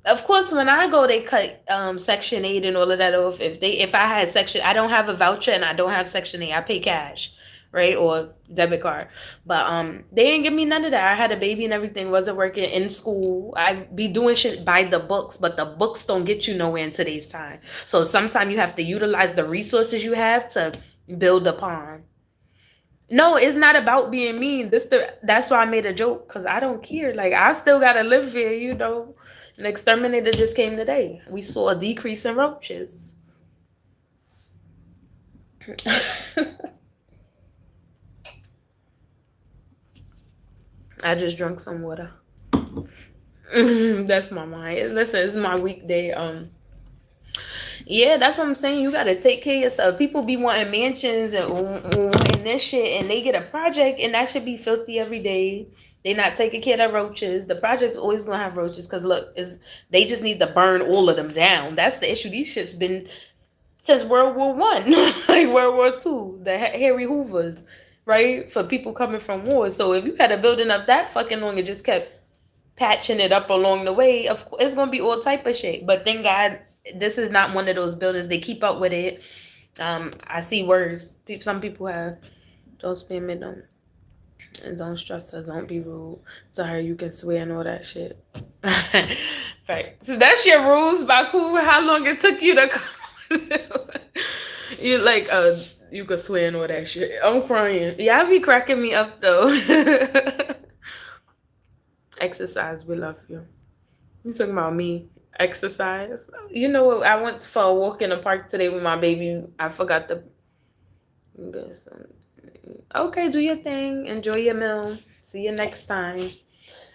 Of course, when I go, they cut Section 8 and all of that off. If I had Section, I don't have a voucher and I don't have Section 8. I pay cash, right, or debit card. But they didn't give me none of that. I had a baby and everything. Wasn't working in school. I be doing shit by the books, but the books don't get you nowhere in today's time. So sometimes you have to utilize the resources you have to build upon. No, it's not about being mean. That's why I made a joke, because I don't care. Like, I still gotta live here, you know. An exterminator just came today. We saw a decrease in roaches. I just drank some water. That's my mind. Listen, it's my weekday. Yeah, that's what I'm saying. You gotta take care of your stuff. People be wanting mansions and this shit, and they get a project, and that should be filthy every day. They not taking care of the roaches. The project's always gonna have roaches, because look, is they just need to burn all of them down. That's the issue. These shit's been since World War One, like World War Two, the Harry Hoovers, right? For people coming from war. So if you had a building up that fucking long and just kept patching it up along the way, of course it's gonna be all type of shit. But thank God this is not one of those buildings. They keep up with it. I see worse. Some people have, don't spam it, don't stress her, don't be rude to her, you can swear and all that shit. Right. So that's your rules, Baku. How long it took you to come? You like you could swear and all that shit. I'm crying. Y'all be cracking me up though. Exercise, we love you. You talking about me? Exercise? You know what? I went for a walk in the park today with my baby. I forgot the. Okay, do your thing. Enjoy your meal. See you next time.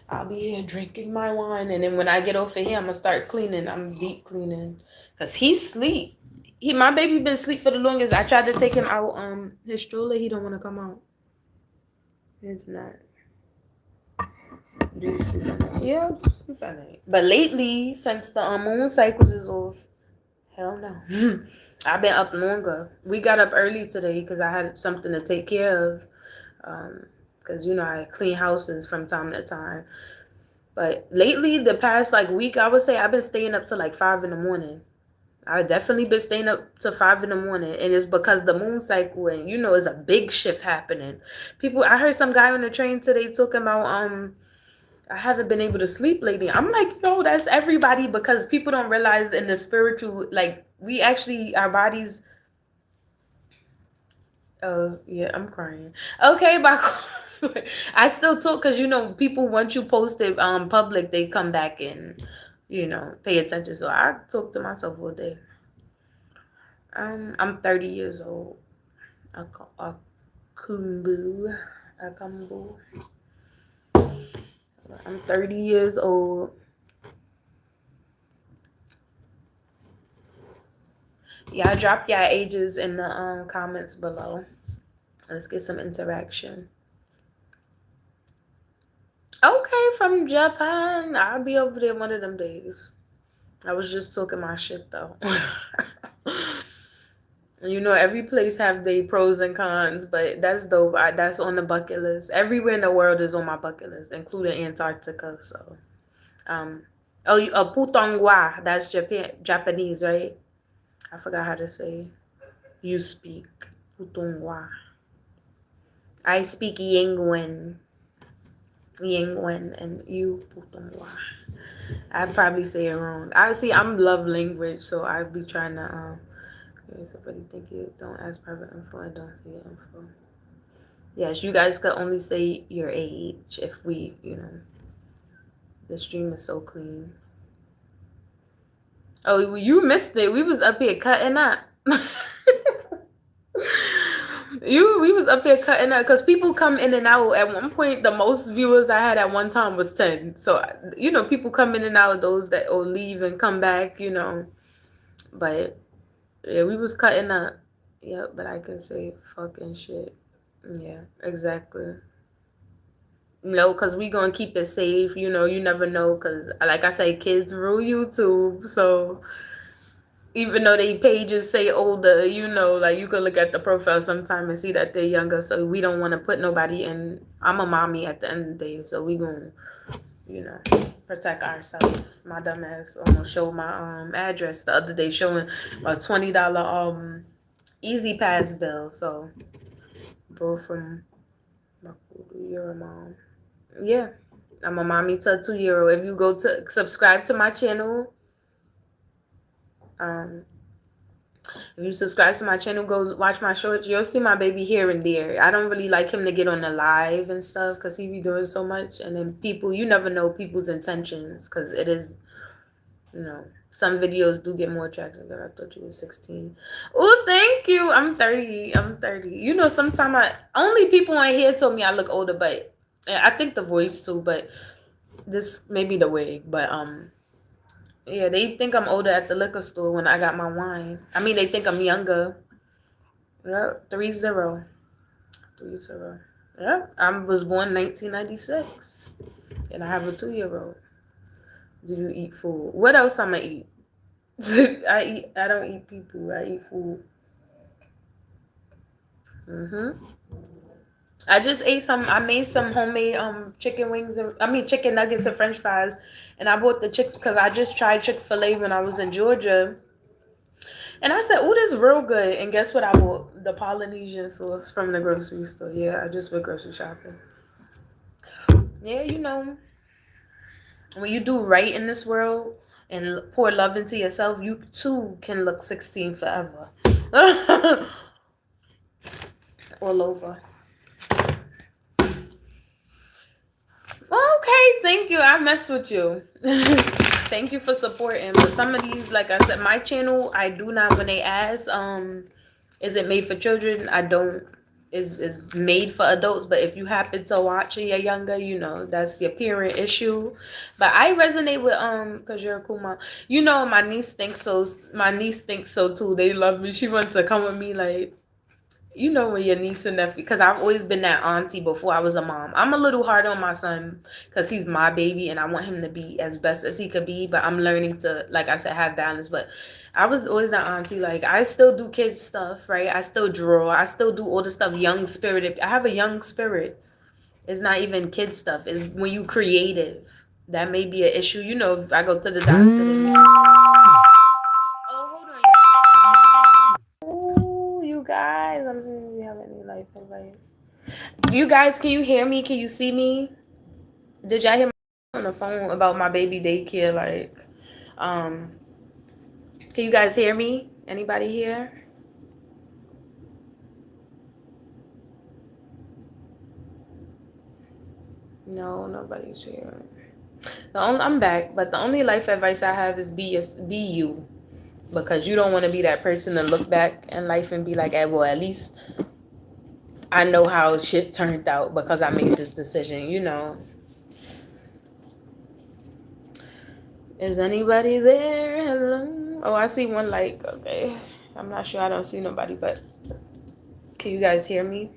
I'll be here drinking my wine, and then when I get off of here, I'm gonna start cleaning. I'm deep cleaning, cause he's asleep. My baby been asleep for the longest. I tried to take him out his stroller. He don't want to come out. He's not. Do you sleep at night? Yeah, I sleep at night. But lately, since the moon cycles is off, hell no. I've been up longer. We got up early today because I had something to take care of. Because, you know, I clean houses from time to time. But lately, the past like week, I would say I've been staying up to like 5 in the morning. I definitely been staying up to 5 in the morning, and it's because the moon cycle, and you know, it's a big shift happening. I heard some guy on the train today talking about I haven't been able to sleep lately. I'm like, yo, that's everybody, because people don't realize in the spiritual, like, we actually, our bodies. Oh yeah, I'm crying. Okay, bye. I still talk, because you know, people, once you post it public, they come back and, you know, pay attention. So I talk to myself all day. I'm 30 years old. Akumbu. Akumbu. I'm 30 years old. Y'all drop y'all ages in the comments below. Let's get some interaction. Okay, from Japan. I'll be over there one of them days. I was just talking my shit though. You know, every place have their pros and cons, but that's dope. That's on the bucket list. Everywhere in the world is on my bucket list, including Antarctica. So, Putongwa. That's Japanese, right? I forgot how to say. You speak Putongwa. I speak Yingwen. Yingwen, and you Putongwa. I probably say it wrong. I'm love language, so I be trying to somebody think you don't ask private info and don't say your info. Yes, you guys could only say your age if we, you know. The stream is so clean. Oh, you missed it. We was up here cutting up. We was up there cutting up, because people come in and out. At one point, the most viewers I had at one time was 10. So, you know, people come in and out, those that will leave and come back, you know. But yeah, we was cutting up. Yeah, but I can say fucking shit. Yeah, exactly. No, because we gonna keep it safe. You know, you never know, because like I say, kids rule YouTube. So even though they pages say older, you know, like you could look at the profile sometime and see that they're younger. So we don't want to put nobody in. I'm a mommy at the end of the day, so we gonna, you know, protect ourselves. My dumb ass almost showed my address the other day, showing a $20 Easy Pass bill. So, bro, from my your mom. Yeah, I'm a mommy to a 2-year-old. If you go to subscribe to my channel, um, if you subscribe to my channel, go watch my shorts. You'll see my baby here and there. I don't really like him to get on the live and stuff because he be doing so much. And then people, you never know people's intentions because it is, you know, some videos do get more attractive. I thought you were 16. Oh, thank you. I'm 30. I'm 30. You know, sometimes only people on here told me I look older, but I think the voice too, but this may be the wig. But yeah, they think I'm older at the liquor store when I got my wine. I mean, they think I'm younger. Yep, 30. 30. Yep, I was born 1996. And I have a 2-year-old. Do you eat food? What else I'ma eat? I don't eat people. I eat food. I just ate some. I made some homemade chicken wings and chicken nuggets and French fries, and I bought the chick because I just tried Chick-fil-A when I was in Georgia, and I said, "Oh, this is real good." And guess what? I bought the Polynesian sauce from the grocery store. Yeah, I just went grocery shopping. Yeah, you know, when you do right in this world and pour love into yourself, you too can look 16 forever. All over. Okay, thank you. I mess with you. Thank you for supporting. But some of these, like I said, my channel, I do not, when they ask, is it made for children? I don't. Is made for adults, but if you happen to watch and you're younger, you know, that's your parent issue. But I resonate with because you're a cool mom. You know, my niece thinks so. My niece thinks so too. They love me. She wants to come with me, like, you know, when your niece and nephew, because I've always been that auntie before I was a mom. I'm a little hard on my son because he's my baby and I want him to be as best as he could be, but I'm learning to, like I said, have balance. But I was always that auntie. Like, I still do kids stuff, right? I still draw. I still do all the stuff young spirited. I have a young spirit. It's not even kid stuff. It's when you creative. That may be an issue. You know, if I go to the doctor. Oh, hold on. You guys, I don't think we have any life advice. You guys, can you hear me? Can you see me? Did y'all hear me on the phone about my baby daycare? Like, can you guys hear me? Anybody here? No, nobody's here. I'm back, but the only life advice I have is be you, because you don't want to be that person to look back in life and be like, well, at least I know how shit turned out because I made this decision, you know. Is anybody there? Hello? Oh, I see one like, okay. I'm not sure. I don't see nobody, but can you guys hear me?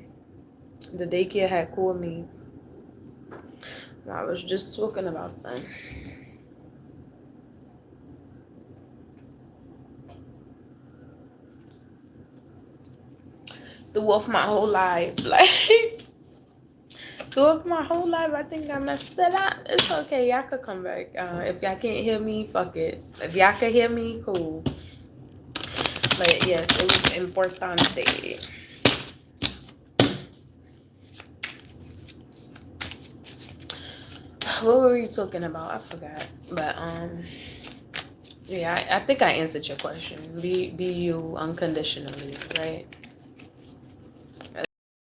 The daycare had called me. I was just talking about that. Threw off my whole life. Like, threw off my whole life. I think I messed it up. It's okay. Y'all could come back. If y'all can't hear me, fuck it. If y'all can hear me, cool. But yes, it was importante. What were we talking about? I forgot. But yeah, I think I answered your question. Be you unconditionally, right?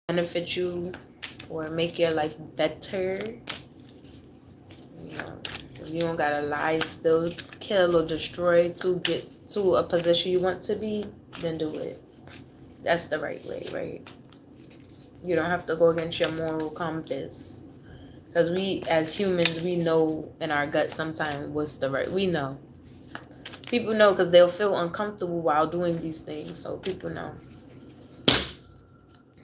Benefit you or make your life better. You know, if you don't gotta lie, still kill or destroy to get to a position you want to be, then do it. That's the right way, right? You don't have to go against your moral compass. Because we, as humans, we know in our gut sometimes what's the right. We know. People know because they'll feel uncomfortable while doing these things. So people know.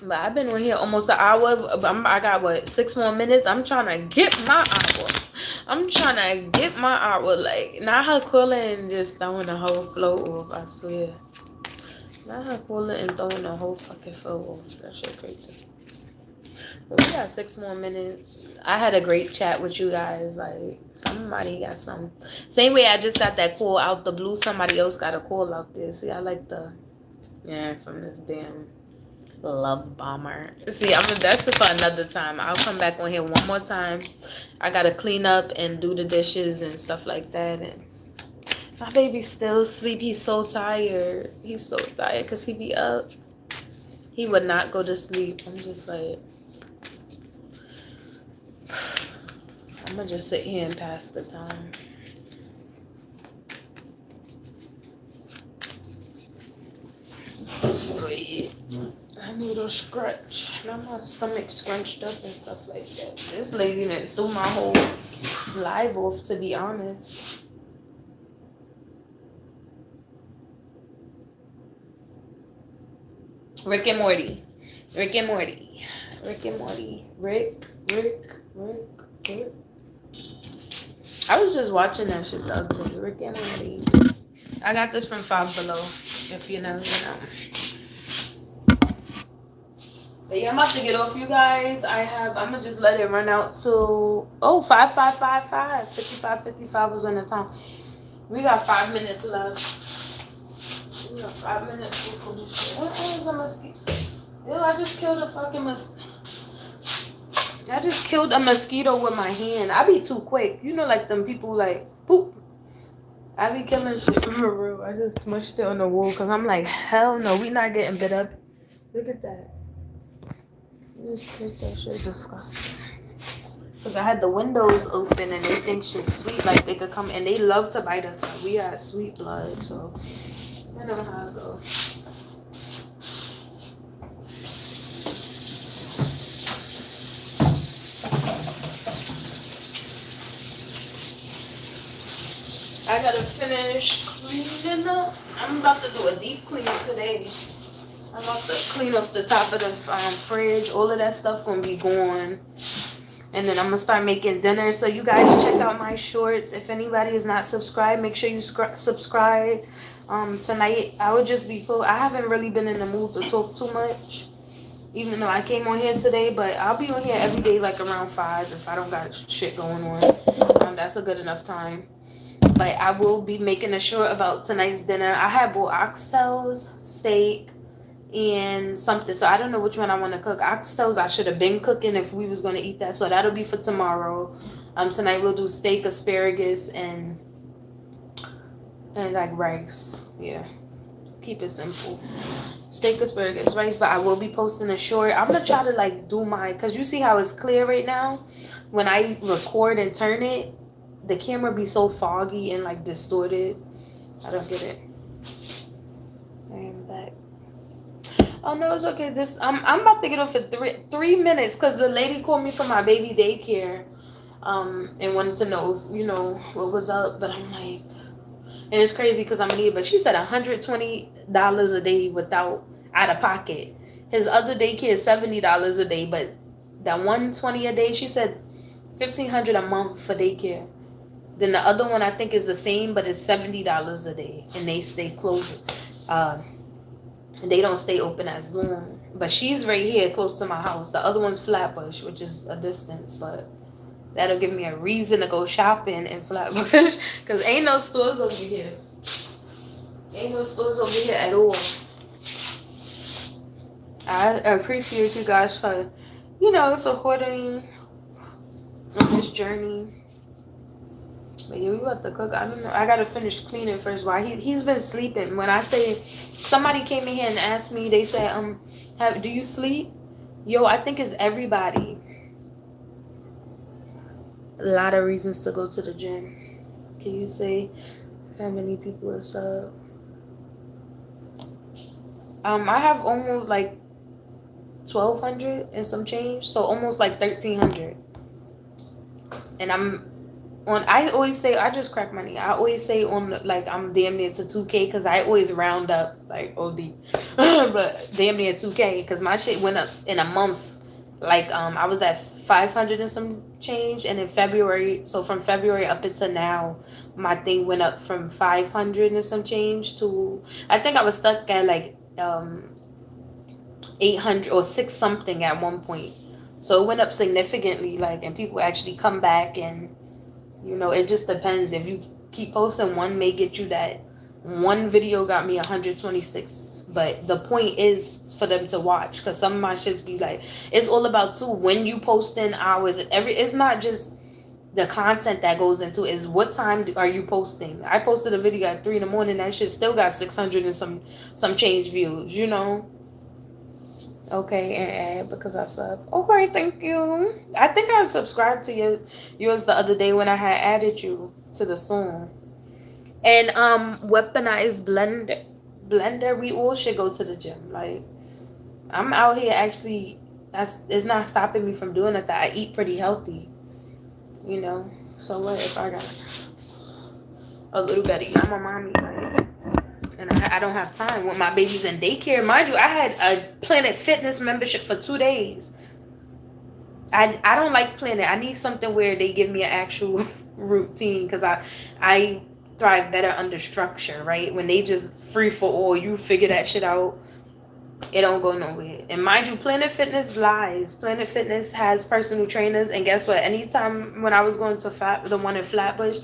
But I've been on here almost an hour. I got, what, 6 more minutes? I'm trying to get my hour. I'm trying to get my hour. Like, not her calling and just throwing the whole flow off. I swear. Not her calling and throwing the whole fucking flow off. That shit crazy. But we got 6 more minutes. I had a great chat with you guys. Like, somebody got some. Same way I just got that call out the blue. Somebody else got a call out there. See, I like the. Yeah, from this damn love bomber. See, that's for another time. I'll come back on here one more time. I gotta clean up and do the dishes and stuff like that. And my baby's still asleep. He's so tired. He's so tired because he be up. He would not go to sleep. I'm just like, I'm gonna just sit here and pass the time. Wait, I need a scratch. Now my stomach scrunched up and stuff like that. This lady that threw my whole live off, to be honest. Rick and Morty. Rick and Morty. Rick and Morty. Rick. I was just watching that shit the other day. Rick and Morty. I got this from Five Below. If you know, you know. But yeah, I'm about to get off, you guys. I'm gonna just let it run out to 5555. 5555 was on the time. We got 5 minutes left. We got 5 minutes before this shit. What is a mosquito? Ew, I just killed a fucking mosquito. I just killed a mosquito with my hand. I be too quick. You know, like them people like poop. I be killing shit for real. I just smushed it on the wall because I'm like, hell no, we not getting bit up. Look at that. Just take that shit disgusting. Because I had the windows open and they think shit's sweet. Like they could come and they love to bite us. Like we got sweet blood. So I know how it goes. I gotta finish cleaning up. I'm about to do a deep clean today. I'm about to clean up the top of the fridge. All of that stuff gonna be gone. And then I'm gonna start making dinner. So you guys check out my shorts. If anybody is not subscribed, make sure you subscribe. Tonight I would just be I haven't really been in the mood to talk too much. Even though I came on here today, but I'll be on here every day like around 5 if I don't got shit going on. That's a good enough time. But I will be making a short about tonight's dinner. I had bought oxtails, steak, and something. So I don't know which one I want to cook. Oxtails I should have been cooking if we was going to eat that. So that'll be for tomorrow. Tonight we'll do steak, asparagus, and like rice. Yeah. Keep it simple. Steak, asparagus, rice. But I will be posting a short. I'm going to try to like do my, because you see how it's clear right now? When I record and turn it, the camera be so foggy and like distorted. I don't get it. I am back. Oh no, it's okay. I'm about to get off for 3 minutes because the lady called me from my baby daycare, and wanted to know if, you know, what was up. But I'm like, and it's crazy because I'm an idiot. But she said $120 a day without out of pocket. His other daycare is $70 a day, but that $120 a day, she said $1,500 a month for daycare. Then the other one I think is the same, but it's $70 a day, and they stay closed. They don't stay open as long. But she's right here close to my house. The other one's Flatbush, which is a distance, but that'll give me a reason to go shopping in Flatbush because ain't no stores over here. Ain't no stores over here at all. I appreciate you guys for, you know, supporting on this journey. But yeah, we about to cook. I don't know. I gotta finish cleaning first. Why he's been sleeping. When I say somebody came in here and asked me, they said, do you sleep? Yo, I think it's everybody. A lot of reasons to go to the gym. Can you say how many people are sub? I have almost like 1,200 and some change, so almost like 1,300. And I always say, I just crack money. I always say like I'm damn near to 2K because I always round up like OD. But damn near 2K because my shit went up in a month. Like I was at 500 and some change, and in February, so from February up until now, my thing went up from 500 and some change to, I think I was stuck at like 800 or 6 something at one point. So it went up significantly, like, and people actually come back. And it just depends. If you keep posting, one may get you that. One video got me 126, but the point is for them to watch, because some of my shits be like, it's all about too when you posting hours. It's not just the content that goes into it, is what time are you posting. I posted a video at 3 in the morning, that shit still got 600 and some change views. Okay, and because I sub. Okay, thank you. I think I subscribed to yours the other day when I had added you to the song. And weaponized blender. We all should go to the gym. Like, I'm out here actually. It's not stopping me from doing it. That I eat pretty healthy. So what if I got a little Betty? I'm a mommy, like, and I don't have time with my babies in daycare. Mind you, I had a Planet Fitness membership for 2 days. I don't like Planet. I need something where they give me an actual routine, because I thrive better under structure, right? When they just free for all, you figure that shit out. It don't go nowhere. And mind you, Planet Fitness lies. Planet Fitness has personal trainers, and guess what? Anytime when I was going to the one in Flatbush,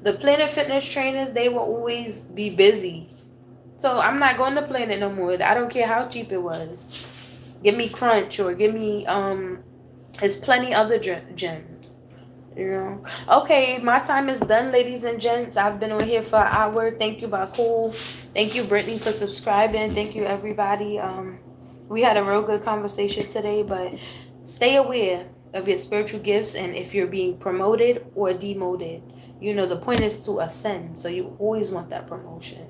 the Planet Fitness trainers, they will always be busy. So I'm not going to Planet no more. I don't care how cheap it was. Give me Crunch, or give me there's plenty other gyms. Okay, my time is done, ladies and gents. I've been on here for an hour. Thank you, Bakul. Thank you, Brittany, for subscribing. Thank you, everybody. We had a real good conversation today, but stay aware of your spiritual gifts, and if you're being promoted or demoted. The point is to ascend, so you always want that promotion.